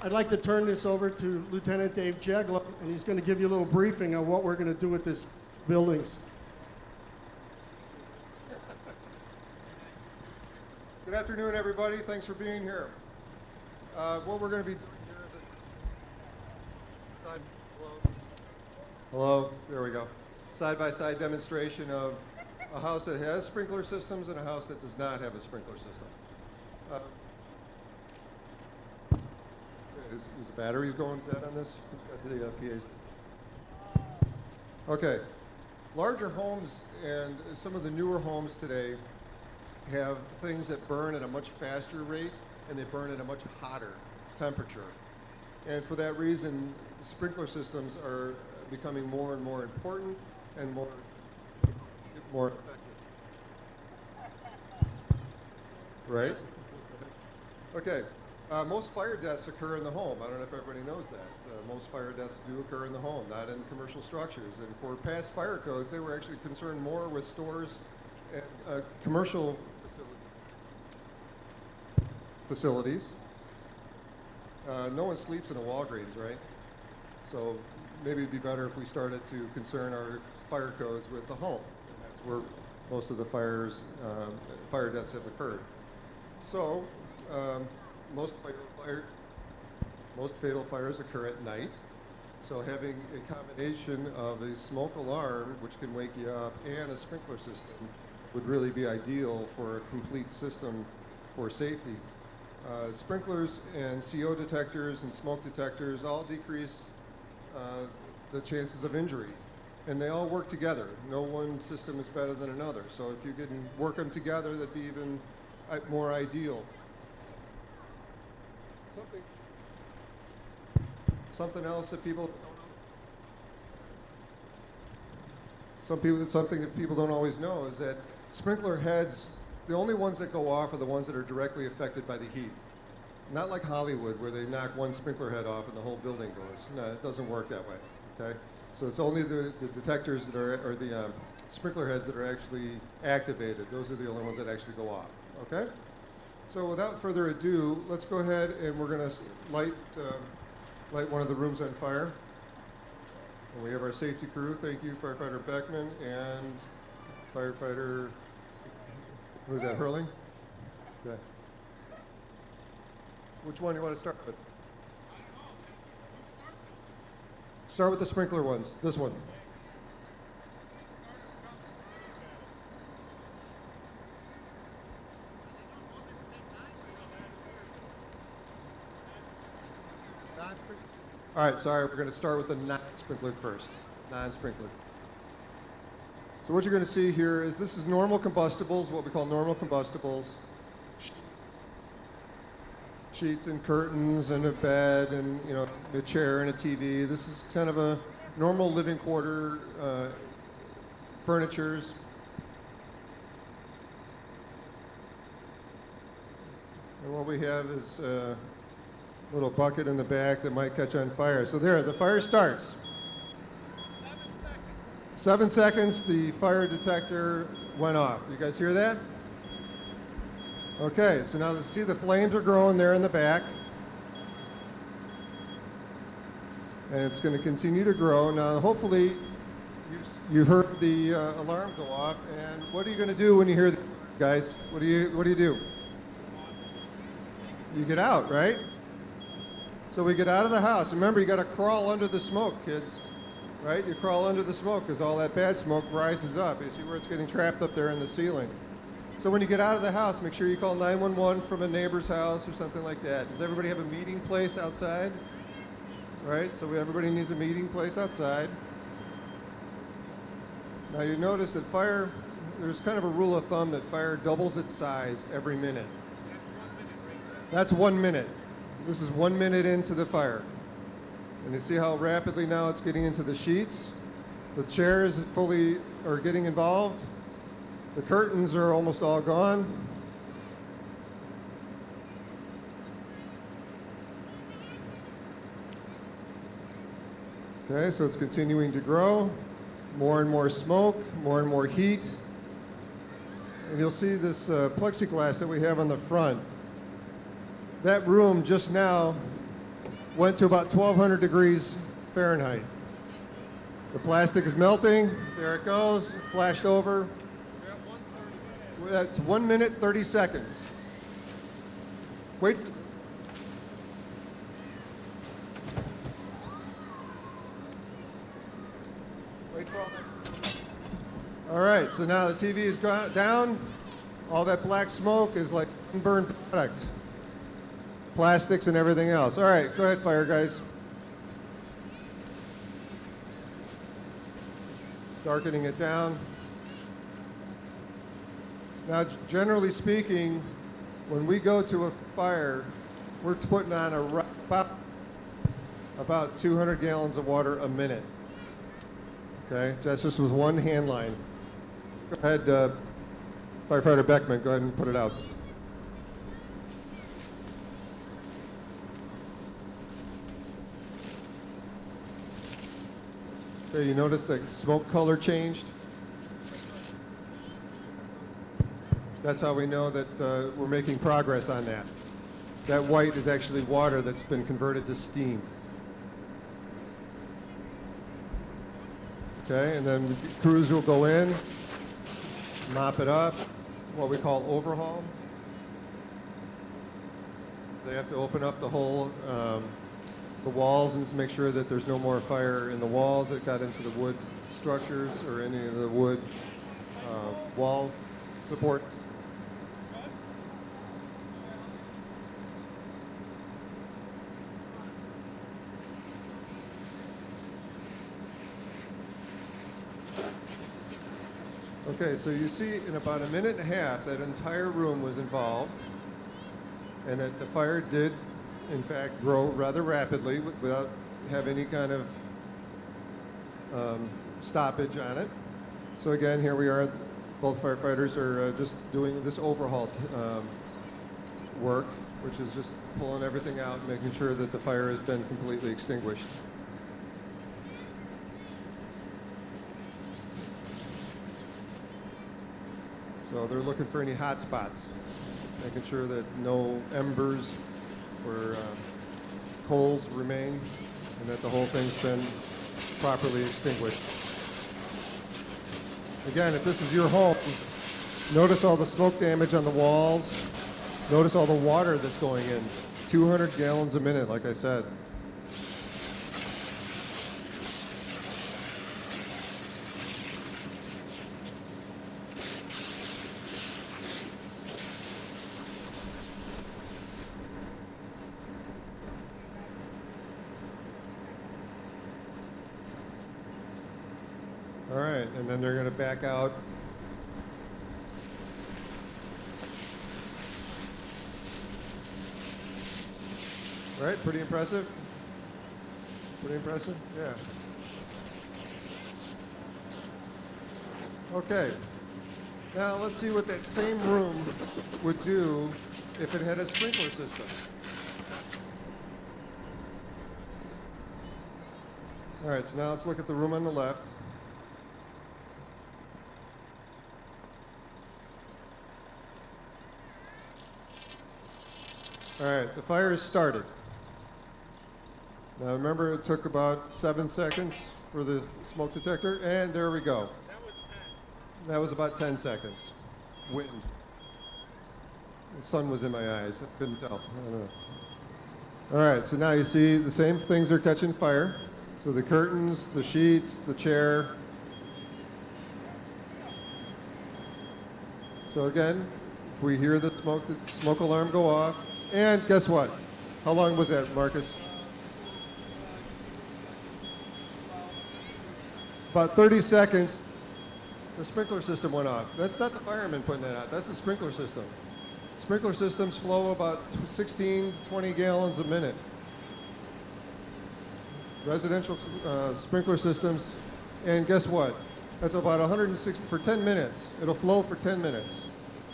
I'd like to turn this over to Lieutenant Dave Jegla, and he's going to give you a little briefing on what we're going to do with this buildings. Good afternoon, everybody. Thanks for being here. What we're going to be doing here is a hello, there we go. Side-by-side demonstration of a house that has sprinkler systems and a house that does not have a sprinkler system. Is the batteries going dead on this? Who's got the PAs? Okay. Larger homes and some of the newer homes today have things that burn at a much faster rate, and they burn at a much hotter temperature. And for that reason, sprinkler systems are becoming more and more important and more effective. Right? Okay. Most fire deaths occur in the home. I don't know if everybody knows that. Most fire deaths do occur in the home, not in commercial structures. And for past fire codes, they were actually concerned more with stores and commercial facilities. No one sleeps in a Walgreens, right? So maybe it'd be better if we started to concern our fire codes with the home. And that's where most of the fire deaths have occurred. So most fatal fires occur at night. So having a combination of a smoke alarm, which can wake you up, and a sprinkler system would really be ideal for a complete system for safety. Sprinklers and CO detectors and smoke detectors all decrease the chances of injury. And they all work together. No one system is better than another. So if you can work them together, that'd be even more ideal. Something else that people something that people don't always know is that sprinkler heads, the only ones that go off are the ones that are directly affected by the heat. Not like Hollywood, where they knock one sprinkler head off and the whole building goes. No, it doesn't work that way. Okay, so it's only the detectors that are, or the sprinkler heads that are actually activated. Those are the only ones that actually go off. Okay. So without further ado, let's go ahead and we're going to light one of the rooms on fire. And we have our safety crew. Thank you, Firefighter Beckman and Firefighter, who's that, Hurling? Okay. Which one do you want to start with? Start with the sprinkler ones. This one. All right, sorry, we're going to start with the non-sprinklered first. Non-sprinklered. So what you're going to see here is this is normal combustibles, what we call normal combustibles. Sheets and curtains and a bed and, you know, a chair and a TV. This is kind of a normal living quarter furnitures. And what we have is little bucket in the back that might catch on fire. So there, the fire starts. 7 seconds, the fire detector went off. You guys hear that? Okay, so now see the flames are growing there in the back. And it's going to continue to grow. Now, hopefully, you've heard the alarm go off. And what are you going to do when you hear the guys? What do you do? You get out, right? So we get out of the house. Remember, you got to crawl under the smoke, kids. Right? You crawl under the smoke because all that bad smoke rises up. You see where it's getting trapped up there in the ceiling. So when you get out of the house, make sure you call 911 from a neighbor's house or something like that. Does everybody have a meeting place outside? Right? So everybody needs a meeting place outside. Now you notice that fire, there's kind of a rule of thumb that fire doubles its size every minute. That's 1 minute. This is 1 minute into the fire. And you see how rapidly now it's getting into the sheets. The chairs are getting involved. The curtains are almost all gone. Okay, so it's continuing to grow. More and more smoke, more and more heat. And you'll see this plexiglass that we have on the front. That room just now went to about 1200 degrees Fahrenheit. The plastic is melting. There it goes. Flashed over. That's 1 minute, 30 seconds. Wait. Wait for all that. All right, so now the TV is down. All that black smoke is like unburned product. Plastics and everything else. All right, go ahead, fire guys. Darkening it down. Now, generally speaking, when we go to a fire, we're putting on about 200 gallons of water a minute. Okay, that's just with one hand line. Go ahead, Firefighter Beckman, go ahead and put it out. Okay, you notice the smoke color changed? That's how we know that we're making progress on that. That white is actually water that's been converted to steam. Okay, and then crews will go in, mop it up, what we call overhaul. They have to open up the whole, the walls and just make sure that there's no more fire in the walls that got into the wood structures or any of the wood wall support. Okay, so you see in about a minute and a half that entire room was involved and that the fire did in fact grow rather rapidly without having any kind of stoppage on it. So again, here we are, both firefighters are just doing this overhaul work, which is just pulling everything out and making sure that the fire has been completely extinguished. So they're looking for any hot spots, making sure that no embers or coals remain, and that the whole thing's been properly extinguished. Again, if this is your home, notice all the smoke damage on the walls. Notice all the water that's going in. 200 gallons a minute, like I said. All right, and then they're going to back out. Right, pretty impressive? Pretty impressive? Yeah. Okay, now let's see what that same room would do if it had a sprinkler system. All right, so now let's look at the room on the left. All right, the fire has started. Now remember, it took about 7 seconds for the smoke detector, and there we go. That was 10. That was about 10 seconds. Wind. The sun was in my eyes. I couldn't tell. I don't know. All right, so now you see the same things are catching fire. So the curtains, the sheets, the chair. So again, if we hear the smoke alarm go off, and guess what? How long was that, Marcus? About 30 seconds, the sprinkler system went off. That's not the fireman putting that out. That's the sprinkler system. Sprinkler systems flow about 16 to 20 gallons a minute. Residential sprinkler systems, and guess what? That's about 160 for 10 minutes. It'll flow for 10 minutes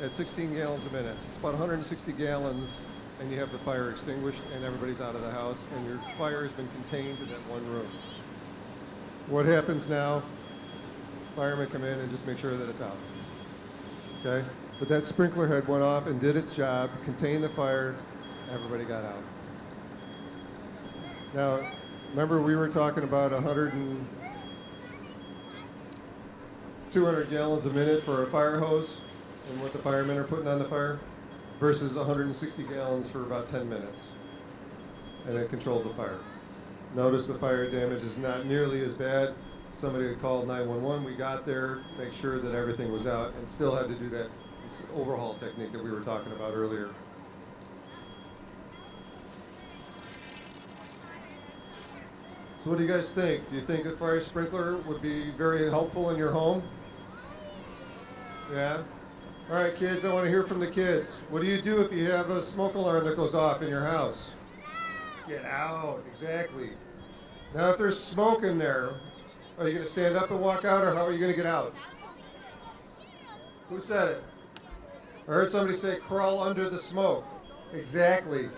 at 16 gallons a minute. It's about 160 gallons, and you have the fire extinguished, and everybody's out of the house, and your fire has been contained in that one room. What happens now? Firemen come in and just make sure that it's out. Okay? But that sprinkler head went off and did its job, contained the fire, everybody got out. Now, remember we were talking about 200 gallons a minute for a fire hose and what the firemen are putting on the fire versus 160 gallons for about 10 minutes. And it controlled the fire. Notice the fire damage is not nearly as bad. Somebody had called 911. We got there, make sure that everything was out, and still had to do this overhaul technique that we were talking about earlier. So what do you guys think? Do you think a fire sprinkler would be very helpful in your home? Yeah? All right, kids, I want to hear from the kids. What do you do if you have a smoke alarm that goes off in your house? Get out, exactly. Now, if there's smoke in there, are you going to stand up and walk out, or how are you going to get out? Who said it? I heard somebody say crawl under the smoke. Exactly.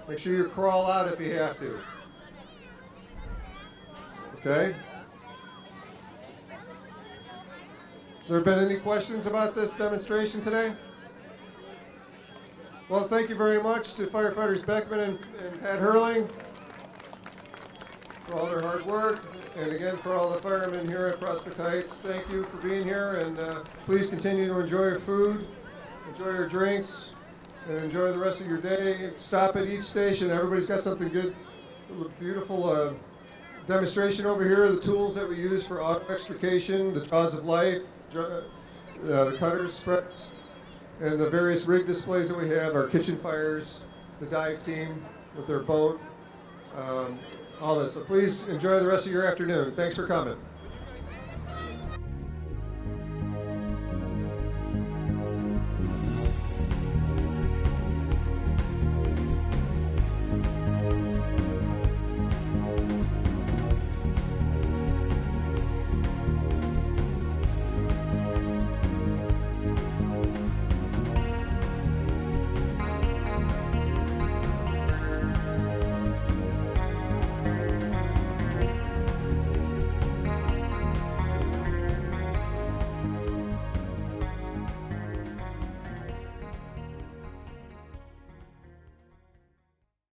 Make sure you crawl out if you have to. Okay? Has there been any questions about this demonstration today? Well, thank you very much to firefighters Beckman and Pat Hurling for all their hard work. And again, for all the firemen here at Prospect Heights, thank you for being here. And please continue to enjoy your food, enjoy your drinks, and enjoy the rest of your day. Stop at each station. Everybody's got something good, beautiful demonstration over here. The tools that we use for auto extrication, the jaws of life, the cutters, spreaders, and the various rig displays that we have, our kitchen fires, the dive team with their boat, all this. So please enjoy the rest of your afternoon. Thanks for coming.